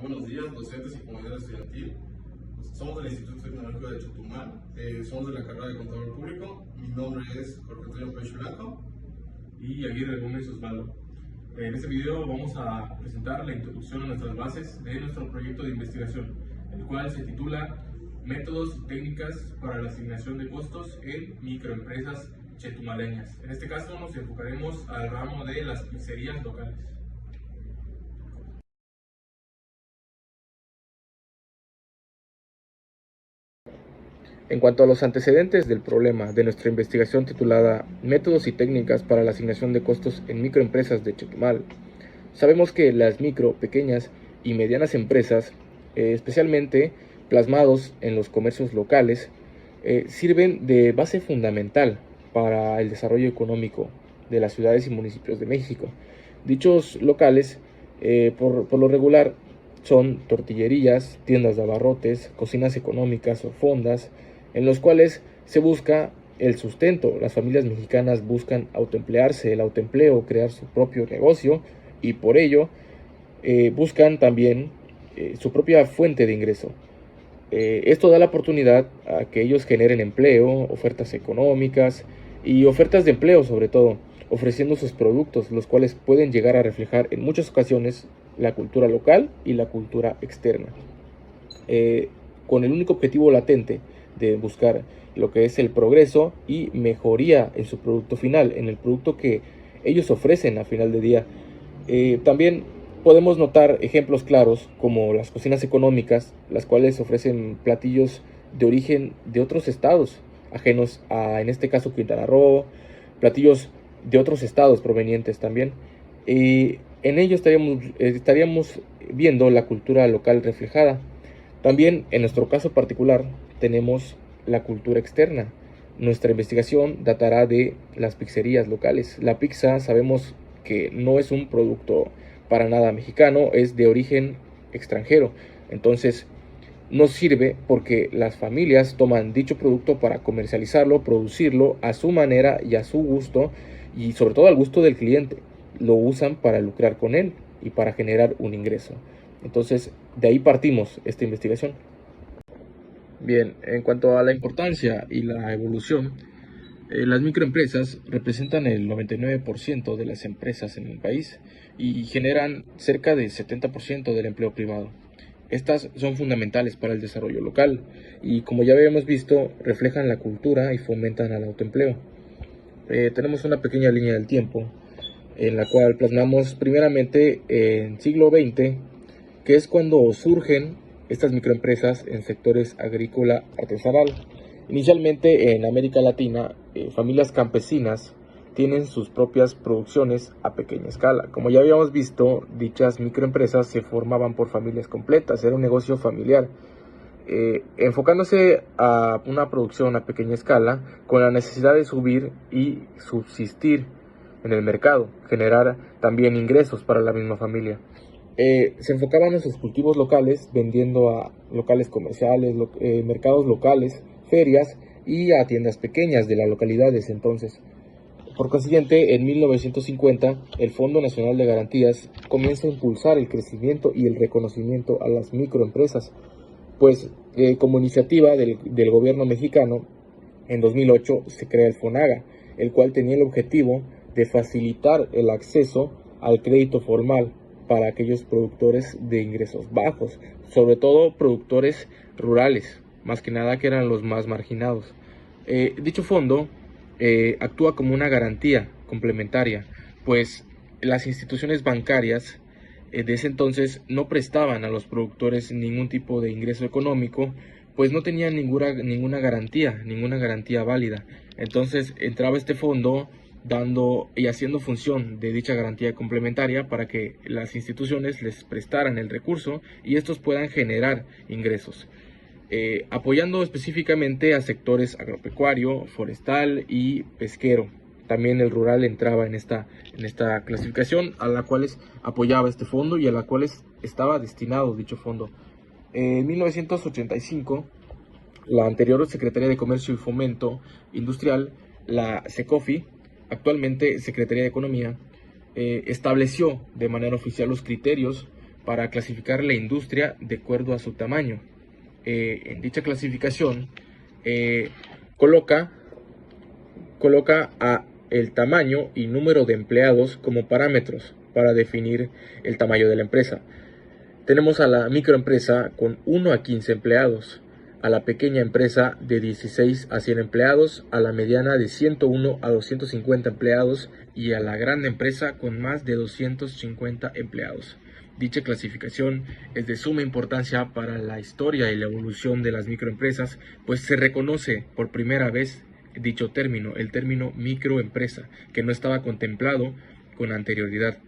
buenos días, docentes y comunidad estudiantil. Somos del Instituto Tecnológico de Chetumal, somos de la carrera de Contador Público. Mi nombre es Jorge Antonio Pérez Blanco. Y Aguirre Gómez Osvaldo. En este video vamos a presentar la introducción a nuestras bases de nuestro proyecto de investigación, el cual se titula Métodos y técnicas para la asignación de costos en microempresas chetumaleñas. En este caso nos enfocaremos al ramo de las pizzerías locales. En cuanto a los antecedentes del problema de nuestra investigación titulada Métodos y técnicas para la asignación de costos en microempresas de Chetumal, sabemos que las micro, pequeñas y medianas empresas, especialmente plasmados en los comercios locales, sirven de base fundamental para el desarrollo económico de las ciudades y municipios de México. Dichos locales, por lo regular, son tortillerías, tiendas de abarrotes, cocinas económicas o fondas, en los cuales se busca el sustento. Las familias mexicanas buscan autoemplearse, el autoempleo, crear su propio negocio y por ello buscan también su propia fuente de ingreso. Esto da la oportunidad a que ellos generen empleo, ofertas económicas y ofertas de empleo sobre todo, ofreciendo sus productos, los cuales pueden llegar a reflejar en muchas ocasiones la cultura local y la cultura externa, con el único objetivo latente de buscar lo que es el progreso y mejoría en su producto final, en el producto que ellos ofrecen a final de día. También podemos notar ejemplos claros como las cocinas económicas, las cuales ofrecen platillos de origen de otros estados, ajenos a, en este caso, Quintana Roo, platillos de otros estados provenientes también. En ello estaríamos viendo la cultura local reflejada. También, en nuestro caso particular, tenemos la cultura externa. Nuestra investigación datará de las pizzerías locales. La pizza sabemos que no es un producto para nada mexicano, es de origen extranjero. Entonces, nos sirve porque las familias toman dicho producto para comercializarlo, producirlo a su manera y a su gusto, y sobre todo al gusto del cliente. Lo usan para lucrar con él y para generar un ingreso. Entonces, de ahí partimos esta investigación. Bien, en cuanto a la importancia y la evolución, las microempresas representan el 99% de las empresas en el país y generan cerca del 70% del empleo privado. Estas son fundamentales para el desarrollo local y, como ya habíamos visto, reflejan la cultura y fomentan el autoempleo. Tenemos una pequeña línea del tiempo en la cual plasmamos primeramente en siglo XX, que es cuando surgen estas microempresas en sectores agrícola artesanal. Inicialmente en América Latina, familias campesinas tienen sus propias producciones a pequeña escala. Como ya habíamos visto, dichas microempresas se formaban por familias completas, era un negocio familiar, enfocándose a una producción a pequeña escala con la necesidad de subir y subsistir en el mercado, generar también ingresos para la misma familia. Se enfocaban en sus cultivos locales, vendiendo a locales comerciales, mercados locales, ferias y a tiendas pequeñas de las localidades entonces. Por consiguiente, en 1950, el Fondo Nacional de Garantías comienza a impulsar el crecimiento y el reconocimiento a las microempresas, pues como iniciativa del gobierno mexicano, en 2008 se crea el FONAGA, el cual tenía el objetivo de facilitar el acceso al crédito formal para aquellos productores de ingresos bajos, sobre todo productores rurales, más que nada que eran los más marginados. Dicho fondo actúa como una garantía complementaria, pues las instituciones bancarias de ese entonces no prestaban a los productores ningún tipo de ingreso económico, pues no tenían ninguna garantía válida. Entonces entraba este fondo dando y haciendo función de dicha garantía complementaria para que las instituciones les prestaran el recurso y estos puedan generar ingresos, apoyando específicamente a sectores agropecuario, forestal y pesquero. También el rural entraba en esta clasificación a la cual apoyaba este fondo y a la cual estaba destinado dicho fondo. En 1985, la anterior Secretaría de Comercio y Fomento Industrial, la SECOFI, actualmente Secretaría de Economía, estableció de manera oficial los criterios para clasificar la industria de acuerdo a su tamaño. En dicha clasificación coloca a el tamaño y número de empleados como parámetros para definir el tamaño de la empresa. Tenemos a la microempresa con 1 a 15 empleados, a la pequeña empresa de 16 a 100 empleados, a la mediana de 101 a 250 empleados y a la gran empresa con más de 250 empleados. Dicha clasificación es de suma importancia para la historia y la evolución de las microempresas, pues se reconoce por primera vez dicho término, el término microempresa, que no estaba contemplado con anterioridad.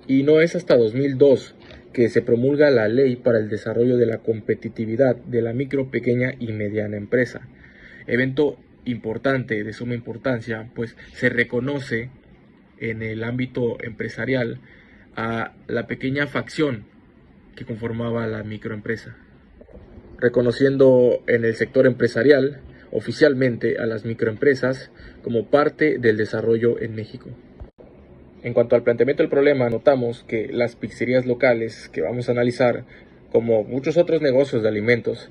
Y no es hasta 2002 que se promulga la Ley para el Desarrollo de la Competitividad de la Micro, Pequeña y Mediana Empresa. Evento importante, de suma importancia, pues se reconoce en el ámbito empresarial a la pequeña facción que conformaba la microempresa, reconociendo en el sector empresarial oficialmente a las microempresas como parte del desarrollo en México. En cuanto al planteamiento del problema, notamos que las pizzerías locales que vamos a analizar, como muchos otros negocios de alimentos,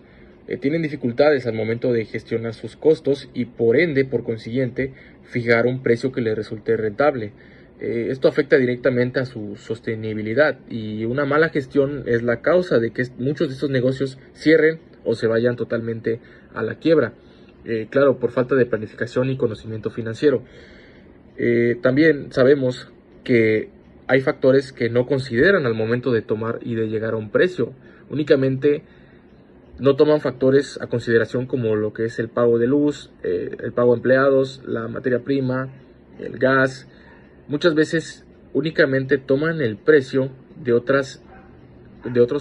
tienen dificultades al momento de gestionar sus costos y por ende, por consiguiente, fijar un precio que les resulte rentable. Esto afecta directamente a su sostenibilidad y una mala gestión es la causa de que muchos de estos negocios cierren o se vayan totalmente a la quiebra. Claro, por falta de planificación y conocimiento financiero. También sabemos que hay factores que no consideran al momento de tomar y de llegar a un precio. Únicamente no toman factores a consideración como lo que es el pago de luz, el pago a empleados, la materia prima, el gas. Muchas veces únicamente toman el precio de otros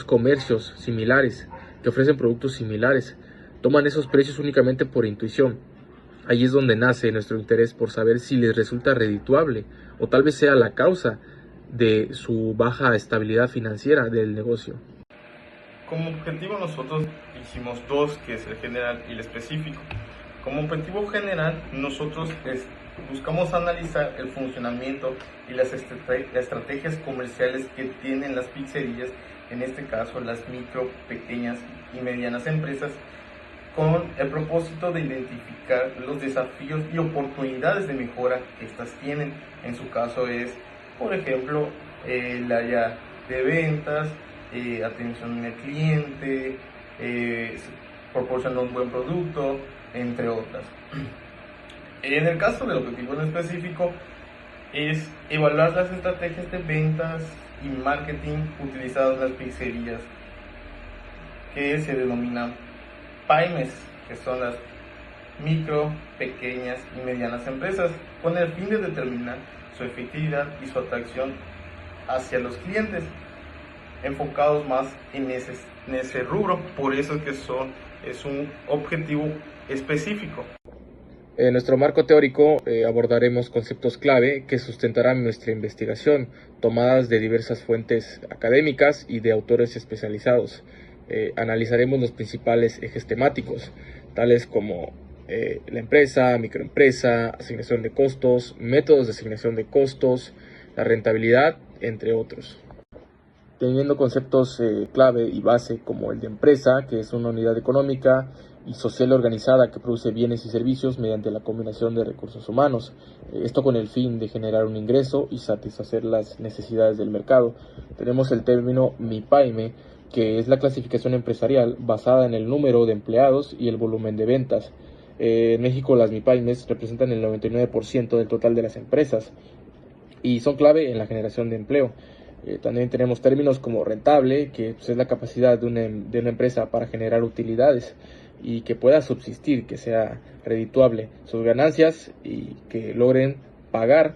comercios similares que ofrecen productos similares. Toman esos precios únicamente por intuición. Ahí es donde nace nuestro interés por saber si les resulta redituable o tal vez sea la causa de su baja estabilidad financiera del negocio. Como objetivo nosotros hicimos dos, que es el general y el específico. Como objetivo general nosotros buscamos analizar el funcionamiento y las estrategias comerciales que tienen las pizzerías, en este caso las micro, pequeñas y medianas empresas, con el propósito de identificar los desafíos y oportunidades de mejora que estas tienen. En su caso es, por ejemplo, el área de ventas, atención al cliente, proporcionar un buen producto, entre otras. En el caso del objetivo en específico, es evaluar las estrategias de ventas y marketing utilizadas en las pizzerías, que se denominan pymes, que son las micro, pequeñas y medianas empresas, con el fin de determinar su efectividad y su atracción hacia los clientes, enfocados más en ese rubro. Por eso es que es un objetivo específico. En nuestro marco teórico abordaremos conceptos clave que sustentarán nuestra investigación, tomadas de diversas fuentes académicas y de autores especializados. Analizaremos los principales ejes temáticos, tales como la empresa, microempresa, asignación de costos, métodos de asignación de costos, la rentabilidad, entre otros. Teniendo conceptos clave y base como el de empresa, que es una unidad económica y social organizada que produce bienes y servicios mediante la combinación de recursos humanos. Esto con el fin de generar un ingreso y satisfacer las necesidades del mercado. Tenemos el término MIPYME, que es la clasificación empresarial basada en el número de empleados y el volumen de ventas. En México las MIPYMES representan el 99% del total de las empresas y son clave en la generación de empleo. También tenemos términos como rentable, que es la capacidad de una empresa para generar utilidades y que pueda subsistir, que sea redituable sus ganancias y que logren pagar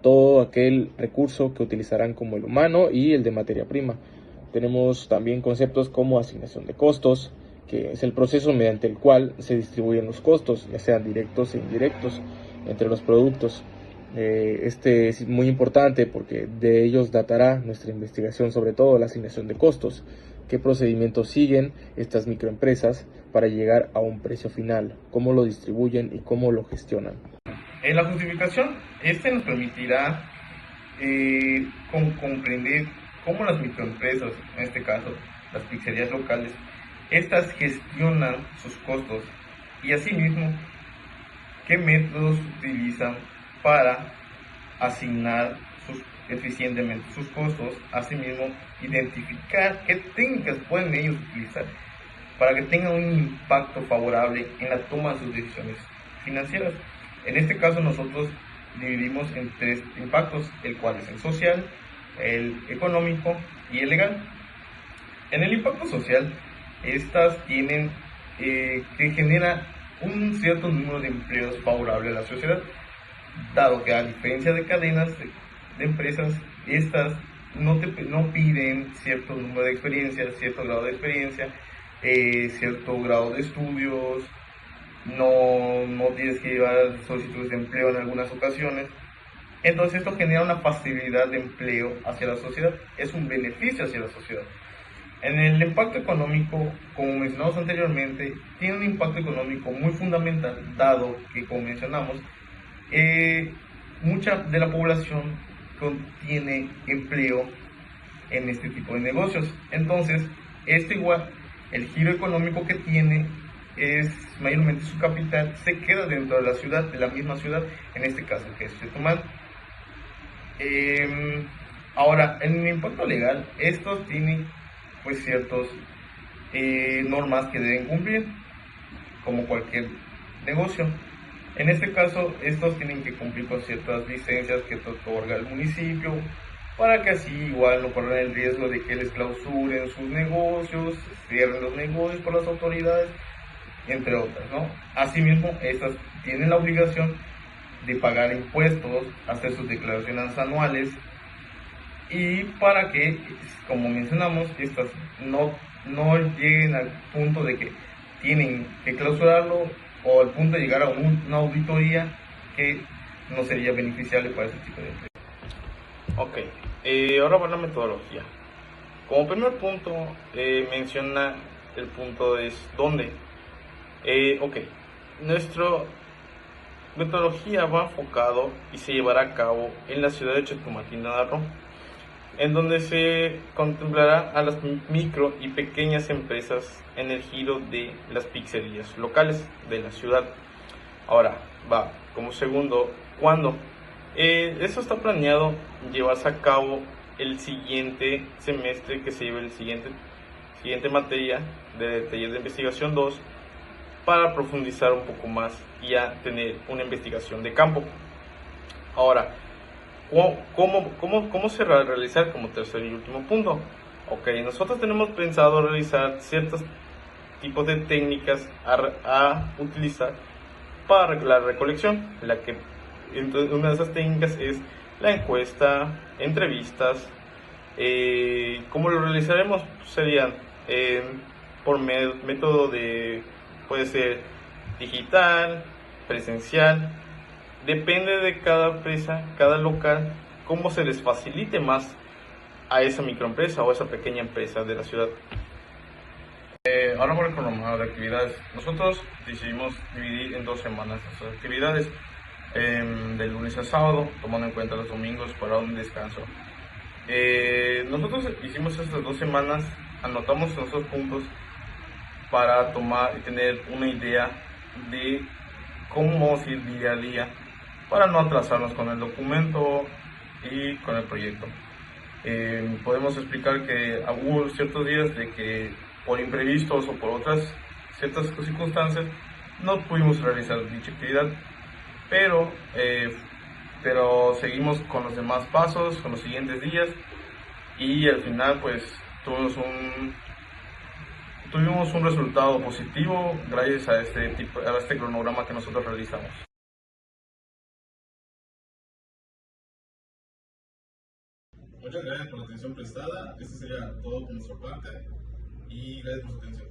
todo aquel recurso que utilizarán como el humano y el de materia prima. Tenemos también conceptos como asignación de costos, que es el proceso mediante el cual se distribuyen los costos, ya sean directos e indirectos, entre los productos. Este es muy importante porque de ellos datará nuestra investigación, sobre todo la asignación de costos, qué procedimientos siguen estas microempresas para llegar a un precio final, cómo lo distribuyen y cómo lo gestionan. En la justificación, nos permitirá comprender cómo las microempresas, en este caso las pizzerías locales, estas gestionan sus costos y asimismo qué métodos utilizan para asignar eficientemente sus costos, asimismo identificar qué técnicas pueden ellos utilizar para que tengan un impacto favorable en la toma de sus decisiones financieras. En este caso nosotros dividimos en 3 impactos, el cual es el social, el económico y el legal. En el impacto social, estas tienen que genera un cierto número de empleos favorable a la sociedad, dado que a diferencia de cadenas de empresas, estas no piden cierto número de experiencia, cierto grado de experiencia, cierto grado de estudios, no tienes que llevar solicitudes de empleo en algunas ocasiones. Entonces esto genera una facilidad de empleo hacia la sociedad, es un beneficio hacia la sociedad. En el impacto económico, como mencionamos anteriormente, tiene un impacto económico muy fundamental, dado que, como mencionamos, mucha de la población tiene empleo en este tipo de negocios. Entonces, esto igual, el giro económico que tiene es mayormente su capital, se queda dentro de la ciudad, de la misma ciudad, en este caso que es Chetumal. Ahora, en el impacto legal, estos tienen pues ciertas normas que deben cumplir, como cualquier negocio. En este caso, estos tienen que cumplir con ciertas licencias que te otorga el municipio, para que así igual no corran el riesgo de que les clausuren sus negocios, cierren los negocios por las autoridades, entre otras, ¿no? Asimismo, estas tienen la obligación de pagar impuestos, hacer sus declaraciones anuales, y para que, como mencionamos, estas no lleguen al punto de que tienen que clausurarlo o al punto de llegar a una auditoría que no sería beneficiable para ese tipo de empresas. Ok, ahora va la metodología. Como primer punto, menciona el punto es ¿dónde? Ok, nuestra metodología va enfocado y se llevará a cabo en la ciudad de Chetumal, Quintana Roo, en donde se contemplará a las micro y pequeñas empresas en el giro de las pizzerías locales de la ciudad. Ahora va como segundo, ¿cuándo? Esto está planeado llevarse a cabo el siguiente semestre, que se lleve el siguiente materia de taller de investigación 2, para profundizar un poco más y a tener una investigación de campo. Ahora, ¿cómo se va a realizar como tercer y último punto? Ok, nosotros tenemos pensado realizar ciertos tipos de técnicas a utilizar para la recolección. Entonces, una de esas técnicas es la encuesta, entrevistas. ¿Cómo lo realizaremos? Serían por método de, puede ser digital, presencial. Depende de cada empresa, cada local, cómo se les facilite más a esa microempresa o a esa pequeña empresa de la ciudad. Ahora por el cronograma de actividades. Nosotros decidimos dividir en 2 semanas nuestras actividades, de lunes a sábado, tomando en cuenta los domingos para un descanso. Nosotros hicimos estas 2 semanas, anotamos nuestros puntos para tomar y tener una idea de cómo vamos a ir día a día, para no atrasarnos con el documento y con el proyecto. Podemos explicar que hubo ciertos días de que por imprevistos o por otras ciertas circunstancias no pudimos realizar dicha actividad, pero seguimos con los demás pasos, con los siguientes días, y al final pues tuvimos un resultado positivo gracias a este cronograma que nosotros realizamos. Muchas gracias por la atención prestada. Esto sería todo por nuestra parte y gracias por su atención.